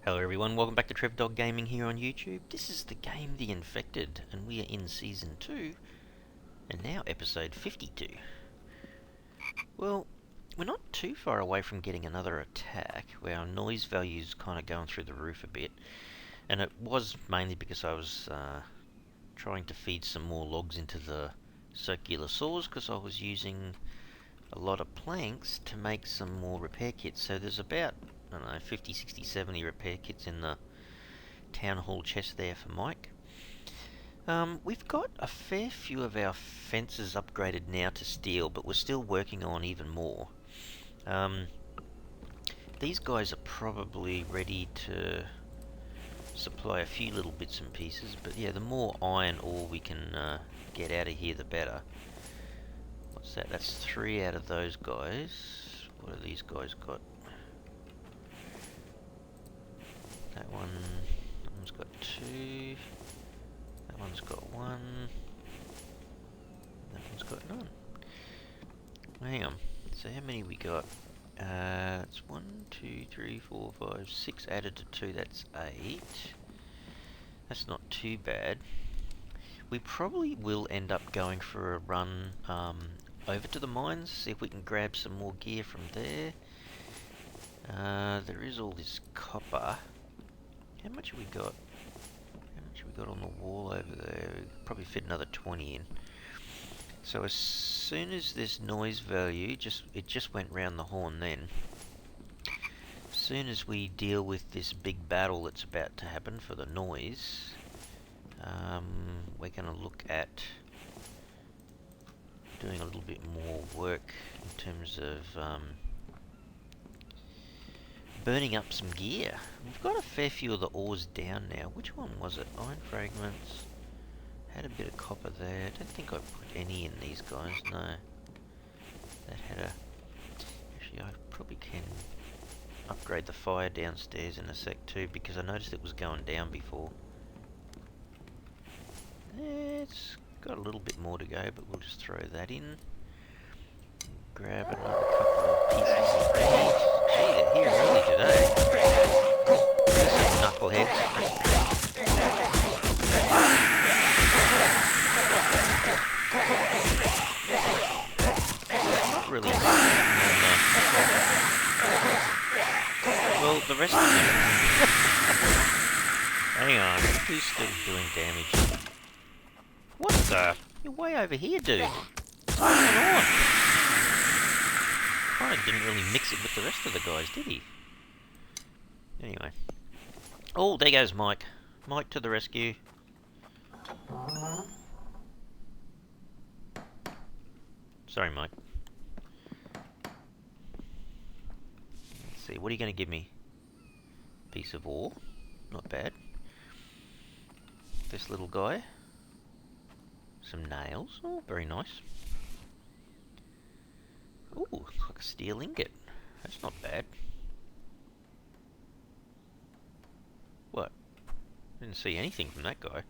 Hello everyone, welcome back to Trev Dog Gaming here on YouTube. This is the game The Infected, and we are in Season 2, and now Episode 52. Well, we're not too far away from getting another attack, where our noise value's kind of going through the roof a bit. And it was mainly because I was trying to feed some more logs into the circular saws, because I was using a lot of planks to make some more repair kits. So there's about, I don't know, 50, 60, 70 repair kits in the town hall chest there for Mike. We've got a fair few of our fences upgraded now to steel, but we're still working on even more. These guys are probably ready to supply a few little bits and pieces, but yeah, the more iron ore we can get out of here, the better. What's that? That's 3 out of those guys. What have these guys got? That one's got 2. That one's got 1. That one's got none. Hang on. So how many we got? It's 1, 2, 3, 4, 5, 6 added to 2. That's 8. That's not too bad. We probably will end up going for a run over to the mines, see if we can grab some more gear from there. There is all this copper. How much have we got? How much have we got on the wall over there? We could probably fit another 20 in. So as soon as this noise value, it just went round the horn then. As soon as we deal with this big battle that's about to happen for the noise, we're going to look at doing a little bit more work in terms of burning up some gear. We've got a fair few of the ores down now. Which one was it? Iron fragments. Had a bit of copper there. I don't think I put any in these guys, no. That had a... Actually, I probably can upgrade the fire downstairs in a sec too, because I noticed it was going down before. It's got a little bit more to go, but we'll just throw that in. Grab another couple of pieces of these. Gee, they're here early today. There's some knuckleheads. Not really. Well, the rest of them. Hang on, who's still doing damage? What the? You're way over here, dude. What's going on? Kinda didn't really mix it with the rest of the guys, did he? Anyway. Oh, there goes Mike. Mike to the rescue. Sorry, Mike. Let's see, what are you going to give me? Piece of ore. Not bad. This little guy. Some nails. Oh, very nice. Ooh, looks like a steel ingot. That's not bad. What? Didn't see anything from that guy.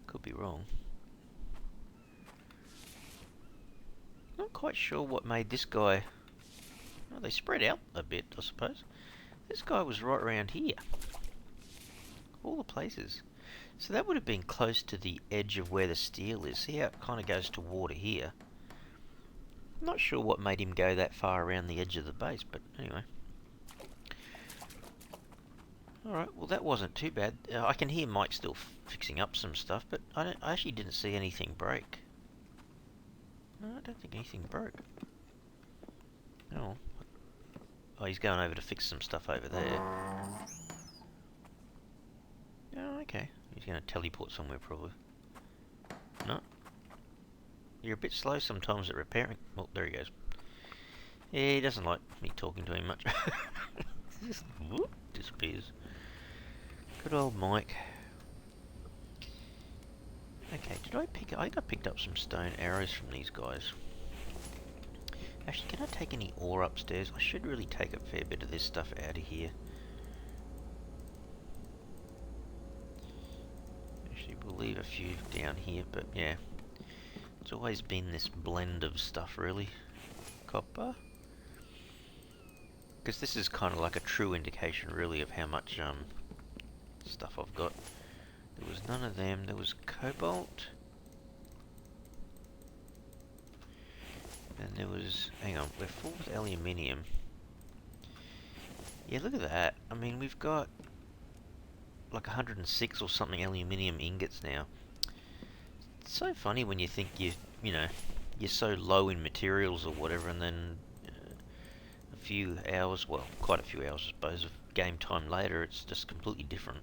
Could be wrong. Not quite sure what made this guy... Well, they spread out a bit, I suppose. This guy was right around here. All the places. So that would have been close to the edge of where the steel is. See how it kind of goes to water here? I'm not sure what made him go that far around the edge of the base, but anyway. Alright, well that wasn't too bad. I can hear Mike still fixing up some stuff, but I actually didn't see anything break. No, I don't think anything broke. Oh. Oh, he's going over to fix some stuff over there. Oh, okay. He's going to teleport somewhere, probably. No? You're a bit slow sometimes at repairing. Oh, there he goes. Yeah, he doesn't like me talking to him much. Just whoop, disappears. Good old Mike. Okay, did I pick... I think I picked up some stone arrows from these guys. Actually, can I take any ore upstairs? I should really take a fair bit of this stuff out of here. Actually, we'll leave a few down here, but yeah. It's always been this blend of stuff, really. Copper. Because this is kind of like a true indication, really, of how much stuff I've got. There was none of them. There was cobalt. And there was... Hang on, we're full with aluminium. Yeah, look at that. I mean, we've got like 106 or something aluminium ingots now. It's so funny when you think you know, you're so low in materials or whatever, and then a few hours, well, quite a few hours, I suppose, of game time later, it's just completely different.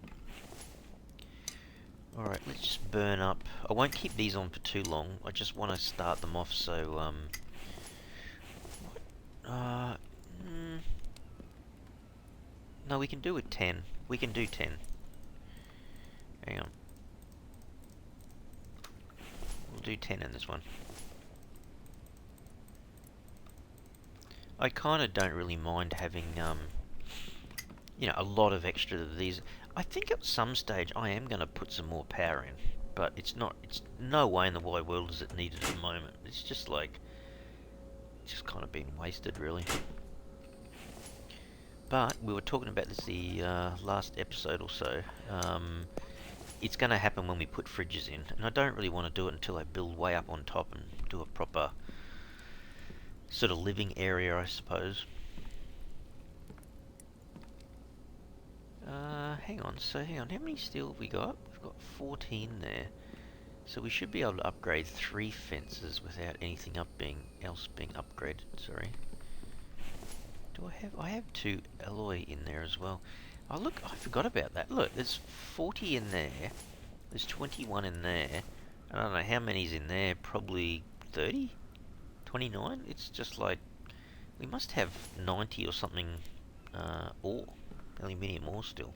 Alright, let's just burn up. I won't keep these on for too long. I just want to start them off so, no, we can do with 10. We can do 10. Hang on. We'll do 10 in this one. I kind of don't really mind having, you know, a lot of extra of these. I think at some stage I am going to put some more power in, but it's no way in the wide world is it needed at the moment. It's just like, it's just kind of being wasted, really. But we were talking about this the last episode or so. It's going to happen when we put fridges in, and I don't really want to do it until I build way up on top and do a proper sort of living area, I suppose. Hang on, how many steel have we got? We've got 14 there. So we should be able to upgrade 3 fences without anything else being upgraded, sorry. I have 2 alloy in there as well. Oh look, I forgot about that. Look, there's 40 in there. There's 21 in there. I don't know how many's in there, probably 30? 29? It's just like, we must have 90 or something ore. Aluminium ore still.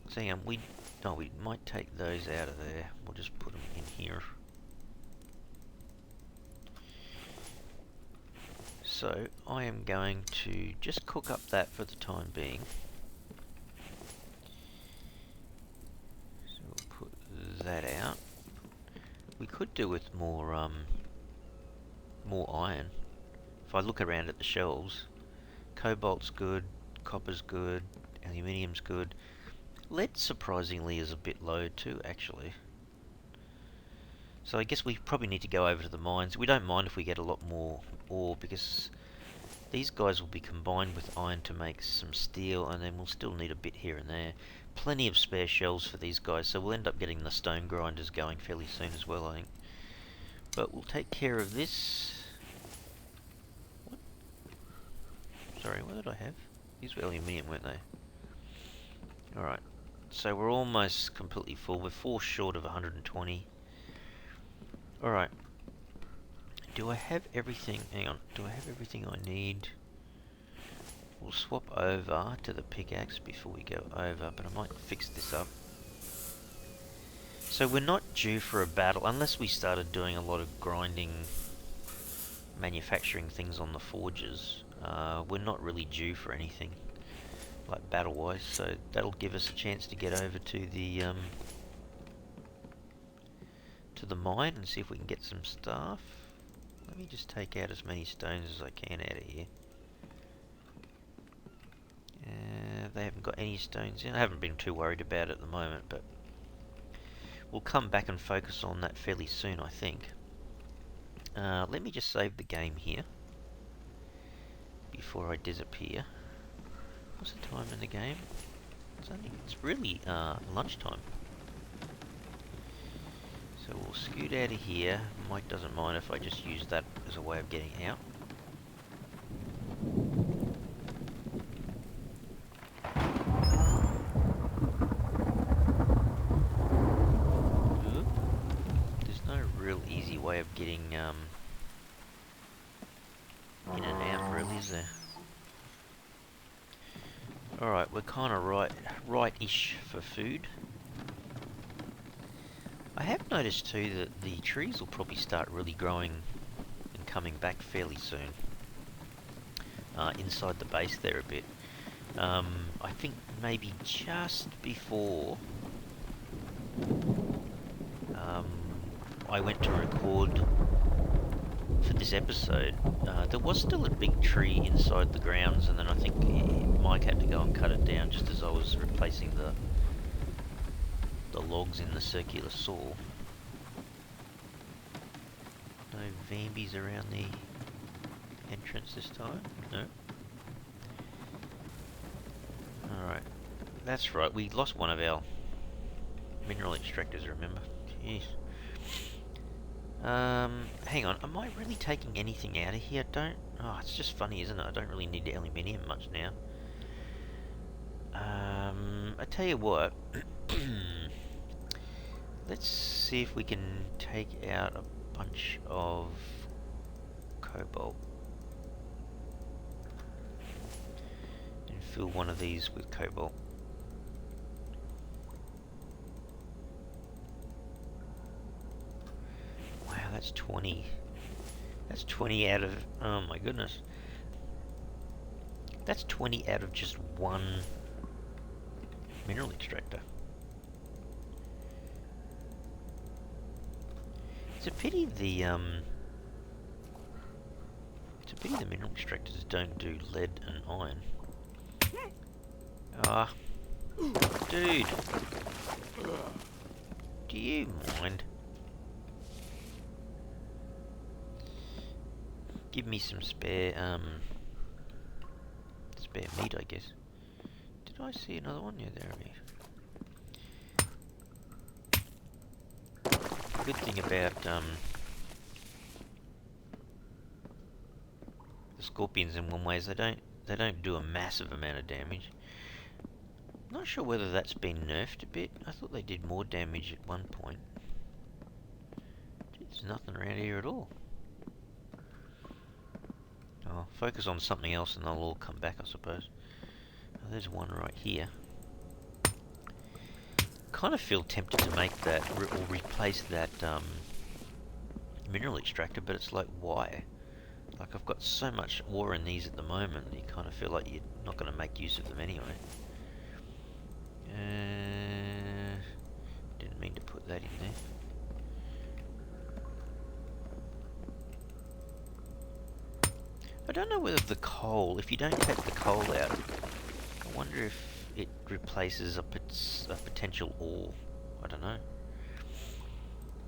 So hang on, we might take those out of there. We'll just put them in here. So I am going to just cook up that for the time being. So we'll put that out. We could do with more iron. If I look around at the shelves, cobalt's good, copper's good, aluminium's good. Lead surprisingly is a bit low too, actually. So I guess we probably need to go over to the mines. We don't mind if we get a lot more ore, because these guys will be combined with iron to make some steel, and then we'll still need a bit here and there. Plenty of spare shells for these guys, so we'll end up getting the stone grinders going fairly soon as well, I think. But we'll take care of this. What? Sorry, what did I have? These were aluminium, weren't they? Alright, so we're almost completely full. We're 4 short of 120. Alright. Do I have everything? Hang on. Do I have everything I need? We'll swap over to the pickaxe before we go over, but I might fix this up. So we're not due for a battle unless we started doing a lot of grinding, manufacturing things on the forges. We're not really due for anything, like battle-wise, so that'll give us a chance to get over to the mine and see if we can get some stuff. Let me just take out as many stones as I can out of here. They haven't got any stones in. I haven't been too worried about it at the moment, but we'll come back and focus on that fairly soon, I think. Let me just save the game here before I disappear. What's the time in the game? It's really lunchtime. So we'll scoot out of here. Mike doesn't mind if I just use that as a way of getting out. Oop. There's no real easy way of getting in and out, really, is there? Alright, we're kind of right-ish for food. I have noticed too that the trees will probably start really growing and coming back fairly soon. Inside the base there a bit. I think maybe just before I went to record for this episode, there was still a big tree inside the grounds, and then I think Mike had to go and cut it down just as I was replacing the logs in the circular saw. No Vambies around the entrance this time? No. Alright. That's right, we lost one of our mineral extractors, remember? Jeez. Hang on, am I really taking anything out of here? Oh, it's just funny, isn't it? I don't really need aluminium much now. I tell you what, let's see if we can take out a bunch of cobalt and fill one of these with cobalt. Wow, that's 20. That's 20 out of... Oh my goodness. That's 20 out of just one mineral extractor. It's a pity the mineral extractors don't do lead and iron. Ah, dude. Do you mind? Give me some spare meat, I guess. Did I see another one? Yeah, there it is. Good thing about the scorpions in one way is they don't do a massive amount of damage. Not sure whether that's been nerfed a bit. I thought they did more damage at one point. There's nothing around here at all. I'll focus on something else and they'll all come back, I suppose. Oh, there's one right here. Kind of feel tempted to make that or replace that mineral extractor, but it's like, why? Like, I've got so much ore in these at the moment, you kind of feel like you're not going to make use of them anyway. Didn't mean to put that in there. I don't know whether the coal, if you don't take the coal out, I wonder if it replaces a potential ore. I don't know.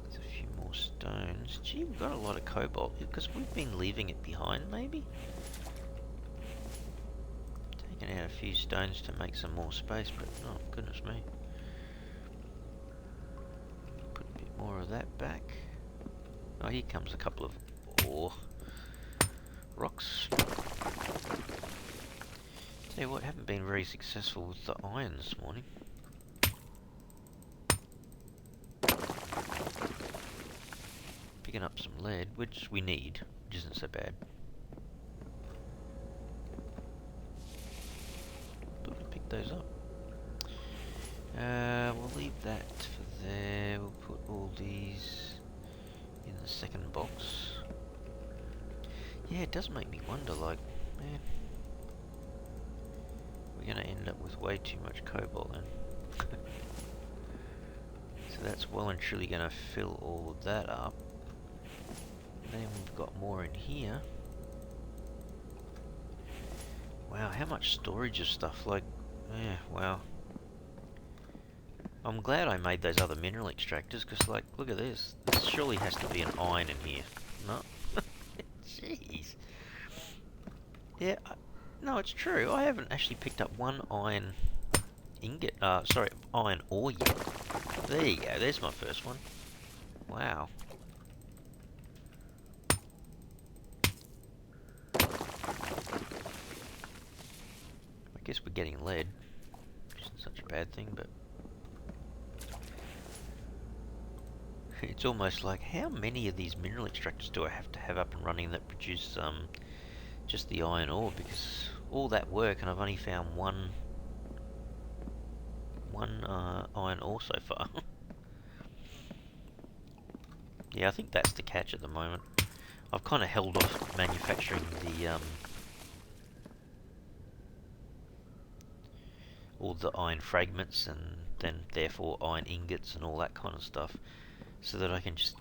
There's a few more stones. Gee, we've got a lot of cobalt, because we've been leaving it behind, maybe? Taking out a few stones to make some more space, but oh, goodness me. Put a bit more of that back. Oh, here comes a couple of ore. Rocks. Tell you what, haven't been very successful with the iron this morning. Picking up some lead, which we need, which isn't so bad. Thought I picked those up. We'll leave that for there. We'll put all these in the second box. Yeah, it does make me wonder, like, man, we're going to end up with way too much cobalt then. So that's well and truly going to fill all of that up. Then we've got more in here. Wow, how much storage of stuff, like, yeah, wow. I'm glad I made those other mineral extractors, because, like, look at this. There surely has to be an iron in here. No? Jeez. Yeah, no, it's true. I haven't actually picked up one iron ingot, sorry, iron ore yet. There you go, there's my first one. Wow. I guess we're getting lead, which isn't such a bad thing, but it's almost like, how many of these mineral extractors do I have to have up and running that produce just the iron ore? Because all that work and I've only found one iron ore so far. Yeah, I think that's the catch at the moment. I've kind of held off manufacturing the all the iron fragments and then therefore iron ingots and all that kind of stuff, so that I can just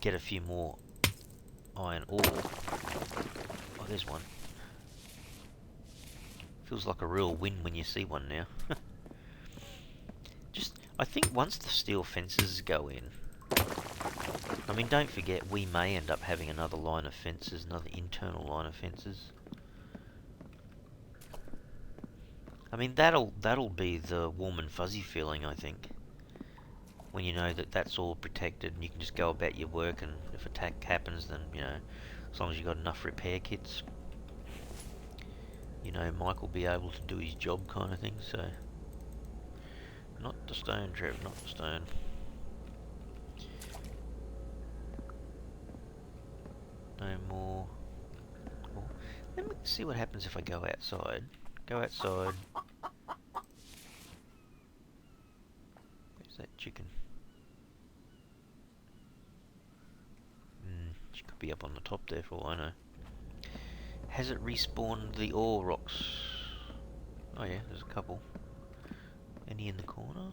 get a few more iron ore. Oh, there's one. Feels like a real win when you see one now. I think once the steel fences go in, I mean, don't forget, we may end up having another line of fences, another internal line of fences. I mean, that'll be the warm and fuzzy feeling, I think. When you know that that's all protected and you can just go about your work, and if attack happens, then, you know, as long as you've got enough repair kits, you know, Mike will be able to do his job kind of thing, so... Not the stone, Trev, not the stone. No more. Oh, let me see what happens if I go outside. Go outside. Where's that chicken? She could be up on the top there for all I know. Has it respawned the ore rocks? Oh yeah, there's a couple. Any in the corner?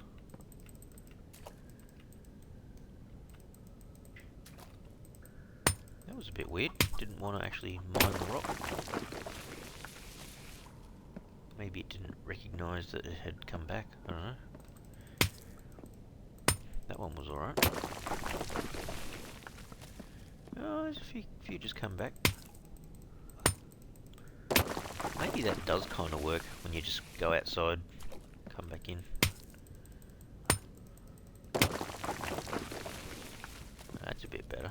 That was a bit weird. Didn't want to actually mine the rock. Maybe it didn't recognise that it had come back. I don't know. That one was alright. Oh, there's a few just come back. Maybe that does kind of work when you just go outside, come back in. That's a bit better.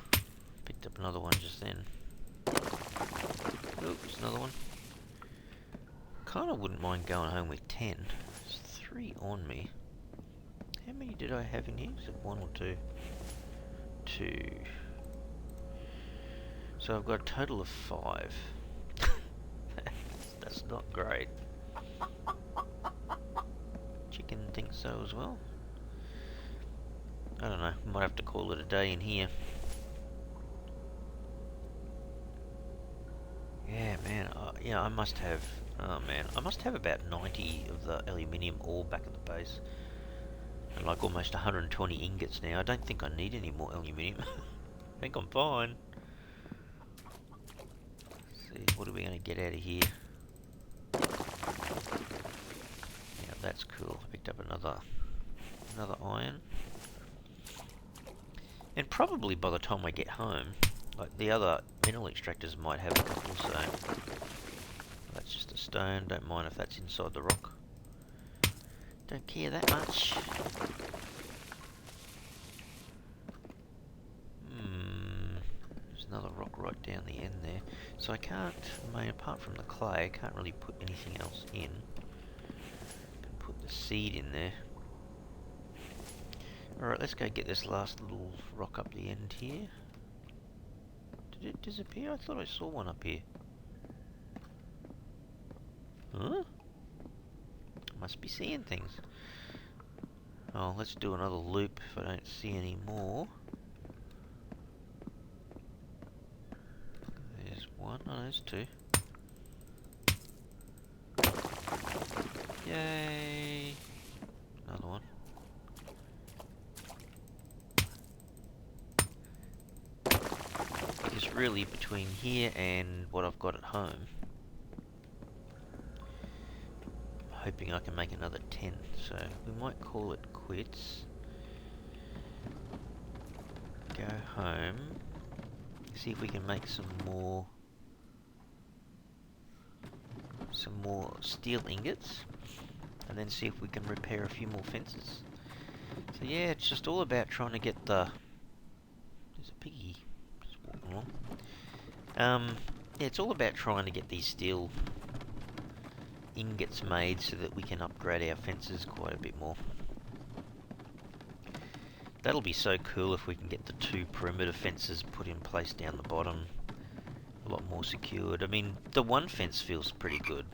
Picked up another one just then. Oh, there's another one. Kind of wouldn't mind going home with 10. There's 3 on me. How many did I have in here? Is it 1 or 2? 2. So I've got a total of 5. That's not great. Chicken thinks so as well. I don't know, might have to call it a day in here. Yeah, man, yeah, I must have, oh man, I must have about 90 of the aluminium ore back at the base. And like almost 120 ingots now. I don't think I need any more aluminium. I think I'm fine. Let's see, what are we going to get out of here? Yeah, that's cool. I picked up another iron. And probably by the time I get home, like the other mineral extractors might have a couple, so that's just a stone. Don't mind if that's inside the rock. Don't care that much. There's another rock right down the end there. So I can't, I mean, apart from the clay, I can't really put anything else in. Can put the seed in there. Alright, let's go get this last little rock up the end here. Did it disappear? I thought I saw one up here. Huh? Must be seeing things. Oh, let's do another loop if I don't see any more. There's one. Oh, there's 2. Yay! Another one. Because really, between here and what I've got at home, I'm hoping I can make another 10. So we might call it quits. Go home. See if we can make some more steel ingots, and then see if we can repair a few more fences. So yeah, it's just all about trying to get the... There's a piggy just walking along. Yeah, it's all about trying to get these steel ingots made so that we can upgrade our fences quite a bit more. That'll be so cool if we can get the 2 perimeter fences put in place down the bottom. A lot more secured. I mean, the one fence feels pretty good.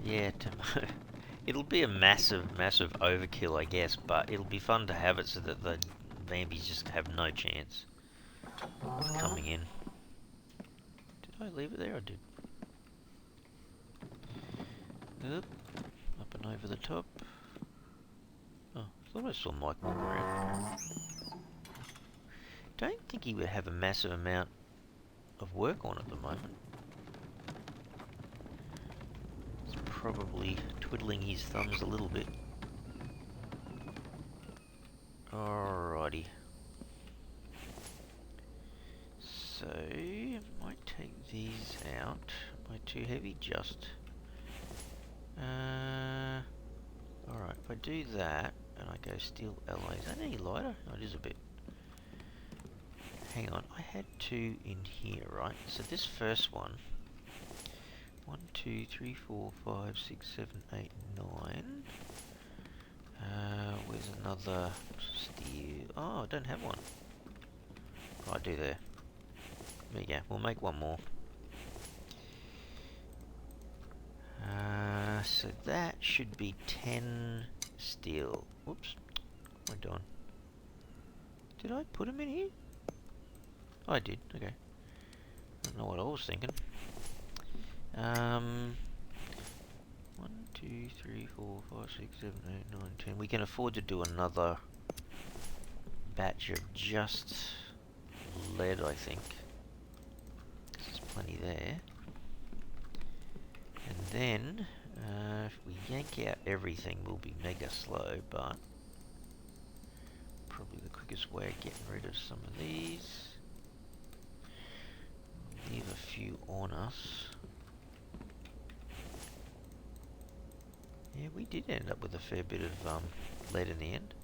Yeah, it'll be a massive overkill, I guess, but it'll be fun to have it so that the Vambies just have no chance of coming in. Did I leave it there? I did. Oop, up and over the top. Oh, I thought I saw Mike walk around. don't think he would have a massive amount of work on at the moment. He's probably twiddling his thumbs a little bit. Alrighty. So, I might take these out. Am I too heavy? Just. Alright, if I do that, and I go steel alloy, is that any lighter? Oh, it is a bit. Hang on, I had two in here, right? So this first one, 1, 2, 3, 4, 5, 6, 7, 8, 9. Where's another steel? Oh, I don't have one. Oh, I do there. There you go, we'll make one more. So that should be 10 steel. Whoops, what am I doing? Did I put them in here? Oh, I did, okay. I don't know what I was thinking. 1, 2, 3, 4, 5, 6, 7, 8, 9, 10. We can afford to do another batch of just lead, I think. There's plenty there. And then, if we yank out everything, we'll be mega slow, but probably the quickest way of getting rid of some of these. We'll leave a few on us. Yeah, we did end up with a fair bit of lead in the end.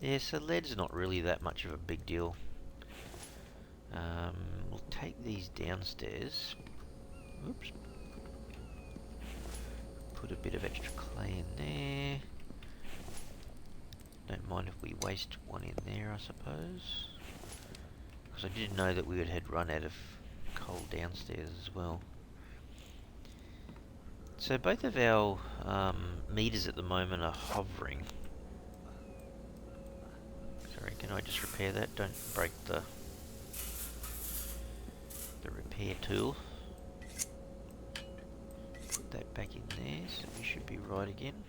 Yeah, so lead's not really that much of a big deal. We'll take these downstairs. Oops. Put a bit of extra clay in there. Don't mind if we waste one in there, I suppose. Because I didn't know that we had run out of coal downstairs as well. So both of our meters at the moment are hovering. Sorry, can I just repair that? Don't break the repair tool. Put that back in there, so we should be right again.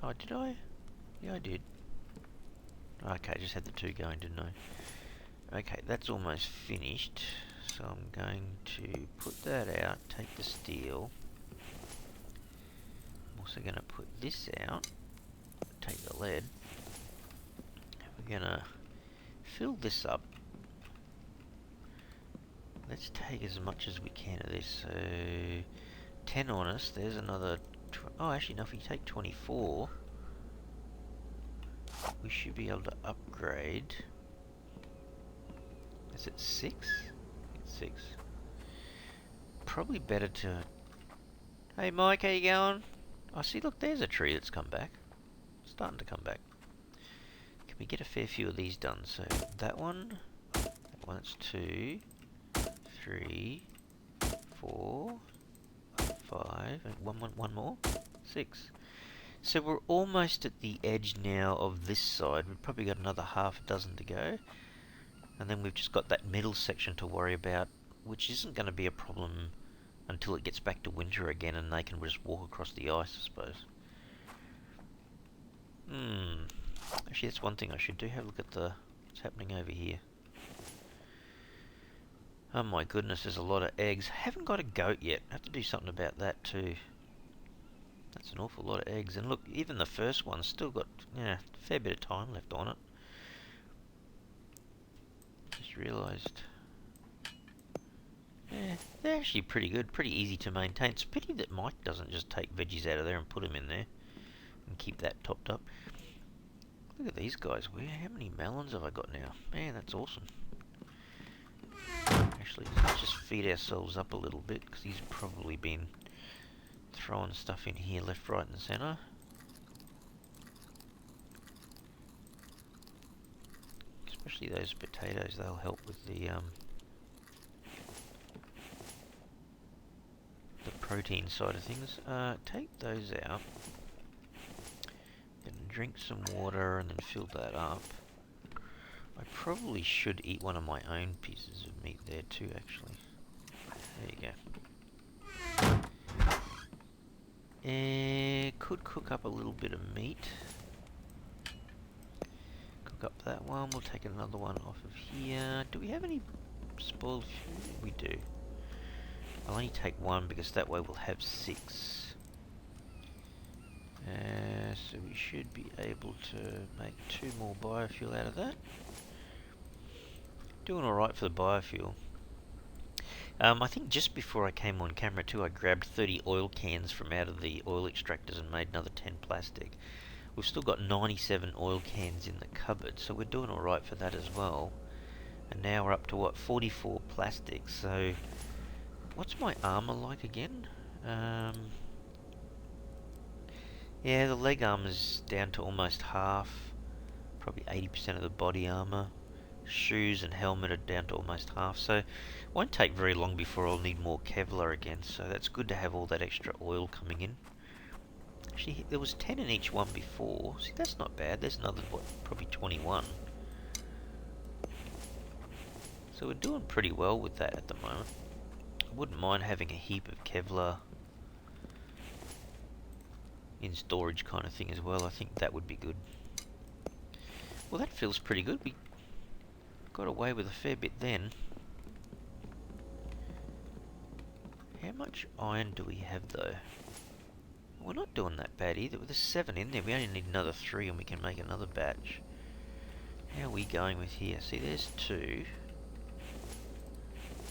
Oh, did I? Yeah, I did. Okay, I just had the two going, didn't I? Okay, that's almost finished. So I'm going to put that out, take the steel. I'm also going to put this out, take the lead. We're going to fill this up. Let's take as much as we can of this. So 10 on us, there's another... Oh, actually, no, if we take 24, we should be able to upgrade. Is it 6? It's 6. Probably better to... Hey Mike, how you going? Oh, see, look, there's a tree that's come back. It's starting to come back. Can we get a fair few of these done? So that one, that's 2, 3, 4, 5, and one more, 6. So we're almost at the edge now of this side. We've probably got another half a dozen to go. And then we've just got that middle section to worry about, which isn't going to be a problem until it gets back to winter again and they can just walk across the ice, I suppose. Actually, that's one thing I should do. Have a look at what's happening over here. Oh my goodness, there's a lot of eggs. Haven't got a goat yet. I have to do something about that too. That's an awful lot of eggs. And look, even the first one's still got a fair bit of time left on it. Just realised. Yeah, they're actually pretty good, pretty easy to maintain. It's a pity that Mike doesn't just take veggies out of there and put them in there and keep that topped up. Look at these guys. How many melons have I got now? Man, that's awesome. Actually, let's just feed ourselves up a little bit, because he's probably been throwing stuff in here left, right and centre. Especially those potatoes, they'll help with the protein side of things. Take those out. Then drink some water and then fill that up. I probably should eat one of my own pieces of meat there too, actually. There you go. Could cook up a little bit of meat. up that one. We'll take another one off of here. Do we have any spoiled food? We do. I'll only take one because that way we'll have 6. So we should be able to make 2 more biofuel out of that. Doing alright for the biofuel. I think just before I came on camera too, I grabbed 30 oil cans from out of the oil extractors and made another 10 plastic. We've still got 97 oil cans in the cupboard, so we're doing alright for that as well. And now we're up to what, 44 plastics. So what's my armor like again? Yeah, the leg armor's down to almost half. Probably 80% of the body armor. Shoes and helmet are down to almost half. So it won't take very long before I'll need more Kevlar again. So that's good to have all that extra oil coming in. Actually, there was 10 in each one before. See, that's not bad. There's another, what, probably 21. So we're doing pretty well with that at the moment. I wouldn't mind having a heap of Kevlar in storage kind of thing as well. I think that would be good. Well, that feels pretty good. We got away with a fair bit then. How much iron do we have though? We're not doing that bad either. There's 7 in there. We only need another 3 and we can make another batch. How are we going with here? See, there's 2.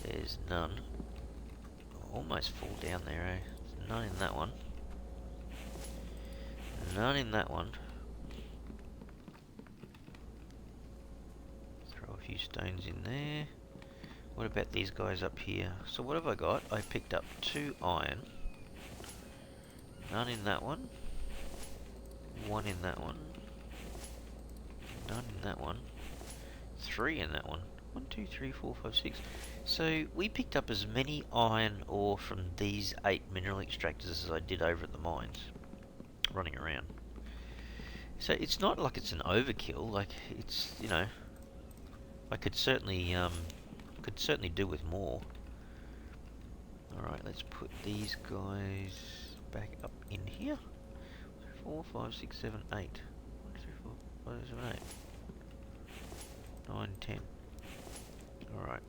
There's none. Almost fall down there, eh? There's none in that one. None in that one. Throw a few stones in there. What about these guys up here? So what have I got? I picked up 2 iron. None in that one. 1 in that one. None in that one. 3 in that one. 1, 2, 3, 4, 5, 6. So we picked up as many iron ore from these 8 mineral extractors as I did over at the mines. Running around. So it's not like it's an overkill. Like it's, you know, I could certainly do with more. Alright, let's put these guys back up in here. 4, 5, 6, 7, 8. 1, 2, 3, 4, 5, 7, 8. 9, 10. Alright,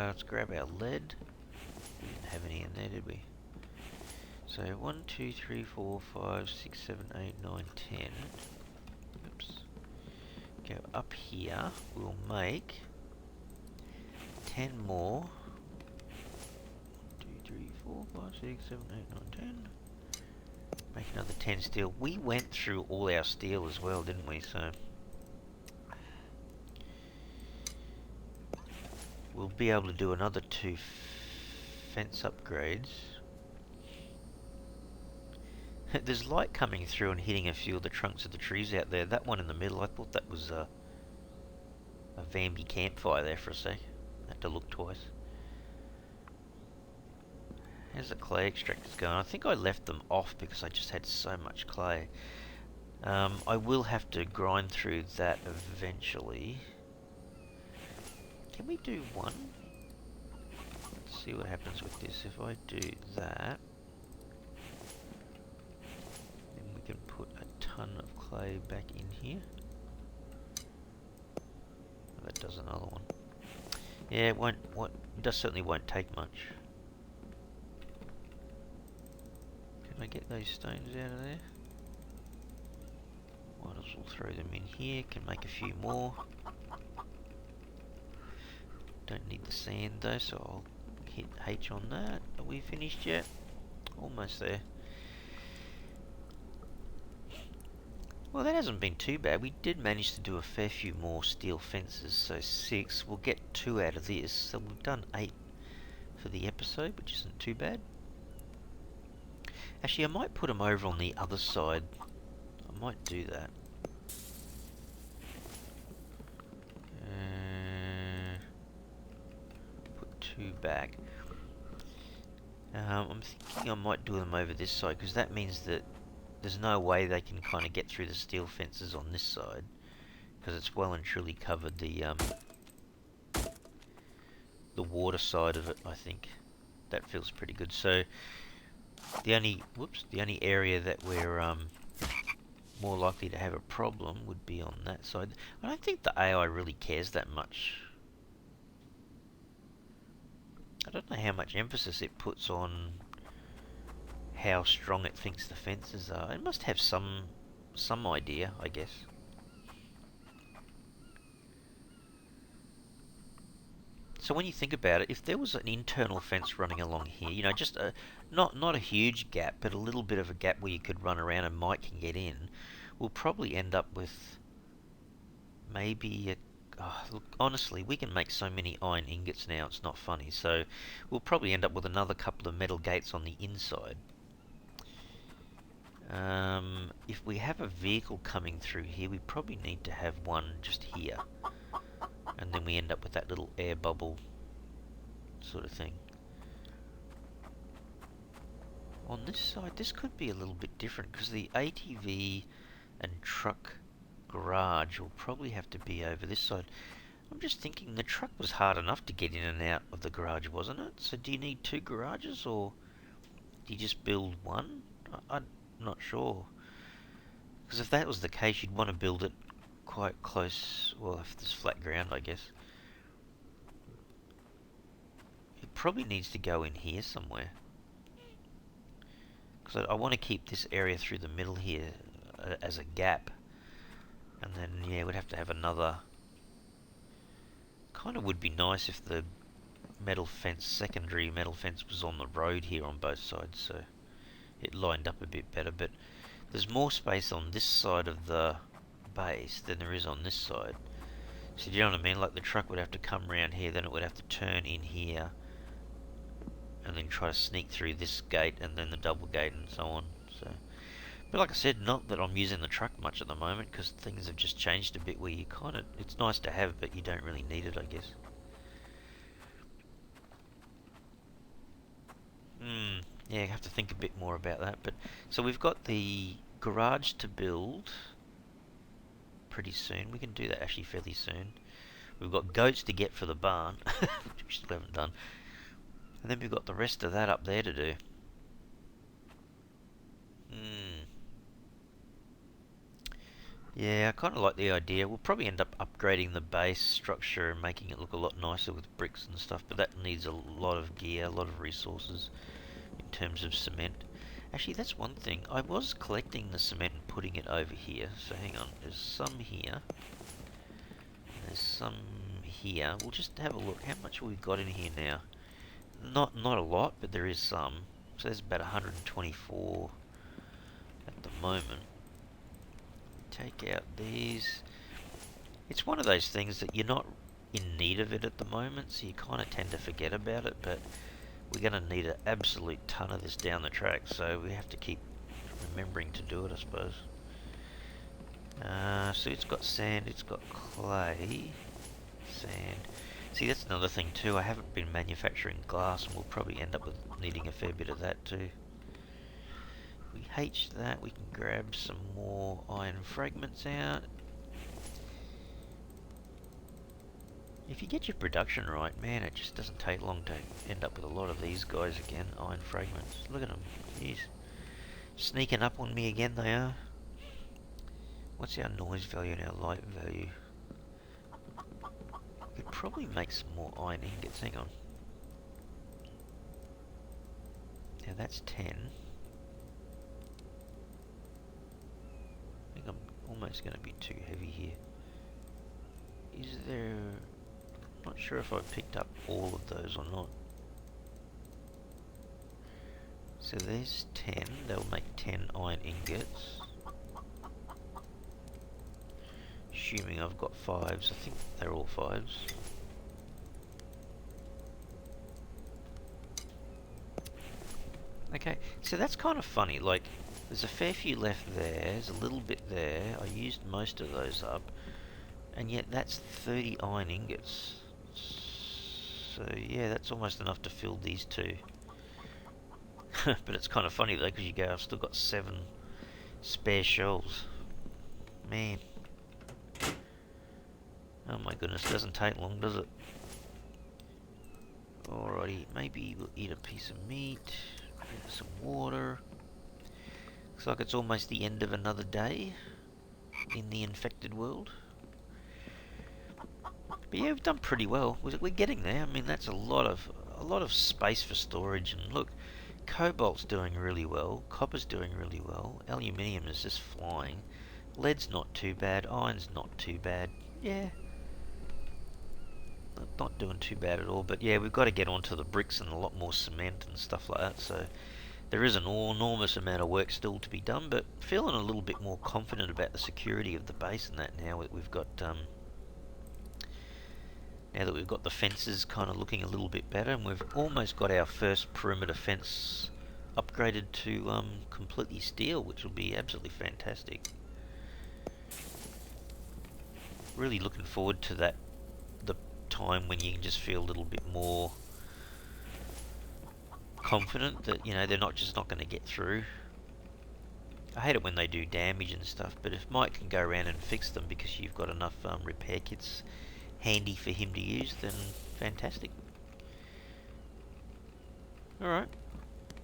let's grab our lead. We didn't have any in there, did we? So 1, 2, 3, 4, 5, 6, 7, 8, 9, 10. Oops. Go up here. We'll make 10 more. 1, 2, 3, 4, 5, 6, 7, 8, 9, 10. Make another 10 steel. We went through all our steel as well, didn't we? So we'll be able to do another 2 fence upgrades. There's light coming through and hitting a few of the trunks of the trees out there. That one in the middle, I thought that was a Vambies campfire there for a sec. Had to look twice. How's the clay extractors going? I think I left them off because I just had so much clay. I will have to grind through that eventually. Can we do 1? Let's see what happens with this. If I do that, then we can put a ton of clay back in here. Oh, that does another one. Yeah, it certainly won't take much. Can I get those stones out of there? Might as well throw them in here. Can make a few more. Don't need the sand though, so I'll hit H on that. Are we finished yet? Almost there. Well, that hasn't been too bad. We did manage to do a fair few more steel fences, so 6. We'll get 2 out of this, so we've done 8 for the episode, which isn't too bad. Actually, I might put them over on the other side. I might do that. Put 2 back. I'm thinking I might do them over this side, because that means that there's no way they can kind of get through the steel fences on this side, because it's well and truly covered the water side of it. I think that feels pretty good. So the only area that we're more likely to have a problem would be on that side. I don't think the AI really cares that much. I don't know how much emphasis it puts on how strong it thinks the fences are. It must have some idea, I guess. So when you think about it, if there was an internal fence running along here, you know, just a not a huge gap, but a little bit of a gap where you could run around and Mike can get in, we'll probably end up with maybe a... Oh, look, honestly, we can make so many iron ingots now, it's not funny. So we'll probably end up with another couple of metal gates on the inside. If we have a vehicle coming through here, we probably need to have one just here. And then we end up with that little air bubble sort of thing. On this side, this could be a little bit different because the ATV and truck garage will probably have to be over this side. I'm just thinking the truck was hard enough to get in and out of the garage, wasn't it? So do you need two garages or do you just build one? I'm not sure. Because if that was the case, you'd want to build it quite close. Well, if there's flat ground, I guess. It probably needs to go in here somewhere. Because I want to keep this area through the middle here as a gap. And then, yeah, we'd have to have another... Kind of would be nice if the metal fence, secondary metal fence, was on the road here on both sides, so it lined up a bit better. But there's more space on this side of the base than there is on this side. So do you know what I mean? Like the truck would have to come around here, then it would have to turn in here, and then try to sneak through this gate and then the double gate and so on. So, but like I said, not that I'm using the truck much at the moment because things have just changed a bit where you kind of, it's nice to have but you don't really need it, I guess. Yeah, I have to think a bit more about that. But so we've got the garage to build pretty soon. We can do that actually fairly soon. We've got goats to get for the barn, which we still haven't done. And then we've got the rest of that up there to do. Yeah, I kind of like the idea. We'll probably end up upgrading the base structure and making it look a lot nicer with bricks and stuff, but that needs a lot of gear, a lot of resources in terms of cement. Actually, that's one thing. I was collecting the cement and putting it over here, so hang on. There's some here. There's some here. We'll just have a look. How much have we got in here now? Not a lot, but there is some. So there's about 124 at the moment. Take out these. It's one of those things that you're not in need of it at the moment, so you kind of tend to forget about it, but we're going to need an absolute ton of this down the track, so we have to keep remembering to do it, I suppose. So it's got sand, it's got clay, sand. See, that's another thing too. I haven't been manufacturing glass, and we'll probably end up with needing a fair bit of that too. We H that, we can grab some more iron fragments out. If you get your production right, man, it just doesn't take long to end up with a lot of these guys again. Iron fragments. Look at them. Jeez. Sneaking up on me again, they are. What's our noise value and our light value? We could probably make some more iron ingots. Hang on. Now that's 10. I think I'm almost going to be too heavy here. Is there... Not sure if I picked up all of those or not. So there's 10. They'll make 10 iron ingots. Assuming I've got 5s. I think they're all 5s. Okay, so that's kind of funny. Like, there's a fair few left there. There's a little bit there. I used most of those up. And yet that's 30 iron ingots. So yeah, that's almost enough to fill these two. But it's kind of funny though, because you go, I've still got 7 spare shells. Man. Oh my goodness, doesn't take long, does it? Alrighty, maybe we'll eat a piece of meat, some water. Looks like it's almost the end of another day in the infected world. But yeah, we've done pretty well. We're getting there. I mean, that's a lot of space for storage. And look, cobalt's doing really well. Copper's doing really well. Aluminium is just flying. Lead's not too bad. Iron's not too bad. Yeah, not doing too bad at all. But yeah, we've got to get onto the bricks and a lot more cement and stuff like that. So there is an enormous amount of work still to be done. But feeling a little bit more confident about the security of the base and that now that we've got the fences kind of looking a little bit better, and we've almost got our first perimeter fence upgraded to completely steel, which will be absolutely fantastic. Really looking forward to the time when you can just feel a little bit more confident that they're not going to get through. I hate it when they do damage and stuff, but if Mike can go around and fix them because you've got enough repair kits handy for him to use, then fantastic. Alright,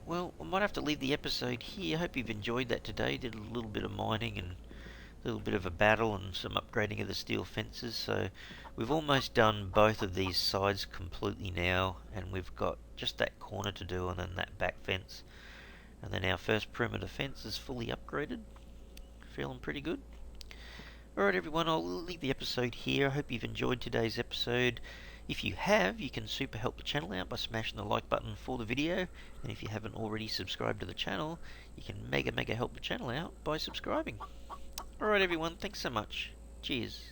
well, I might have to leave the episode here. I hope you've enjoyed that today. Did a little bit of mining and a little bit of a battle and some upgrading of the steel fences. So we've almost done both of these sides completely now, and we've got just that corner to do and then that back fence. And then our first perimeter fence is fully upgraded. Feeling pretty good. Alright everyone, I'll leave the episode here. I hope you've enjoyed today's episode. If you have, you can super help the channel out by smashing the like button for the video. And if you haven't already subscribed to the channel, you can mega help the channel out by subscribing. Alright everyone, thanks so much. Cheers.